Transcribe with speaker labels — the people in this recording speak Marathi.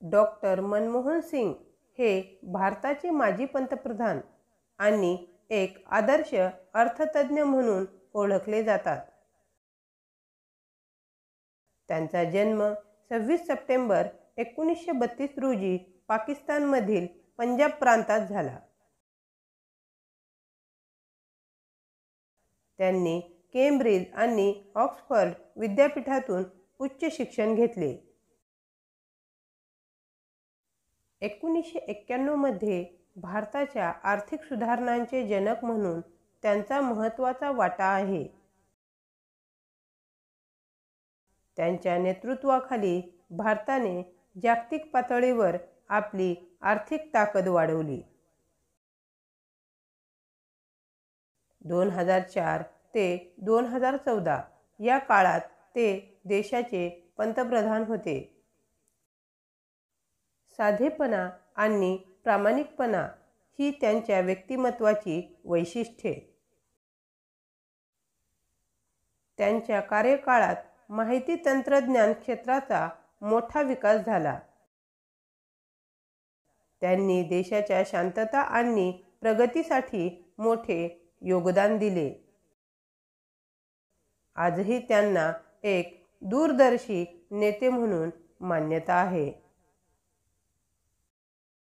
Speaker 1: डॉक्टर मनमोहन सिंग हे भारताचे माजी पंतप्रधान आणि एक आदर्श अर्थतज्ञ म्हणून ओळखले जातात. त्यांचा जन्म 26 सप्टेंबर 1932 रोजी पाकिस्तानमधील पंजाब प्रांतात झाला. त्यांनी केम्ब्रिज आणि ऑक्सफर्ड विद्यापीठातून उच्च शिक्षण घेतले. 1991 मध्ये भारताच्या आर्थिक सुधारणांचे जनक म्हणून त्यांचा महत्त्वाचा वाटा आहे. त्यांच्या नेतृत्वाखाली भारताने जागतिक पातळीवर आपली आर्थिक ताकद वाढवली. 2004 ते 2014 या काळात ते देशाचे पंतप्रधान होते. साधेपणा आणि प्रामाणिकपणा ही त्यांच्या व्यक्तिमत्त्वाची वैशिष्ट्ये. त्यांच्या कार्यकाळात माहिती तंत्रज्ञान क्षेत्राचा मोठा विकास झाला. त्यांनी देशाच्या शांतता आणि प्रगतीसाठी मोठे योगदान दिले. आजही त्यांना एक दूरदर्शी नेते म्हणून मान्यता आहे.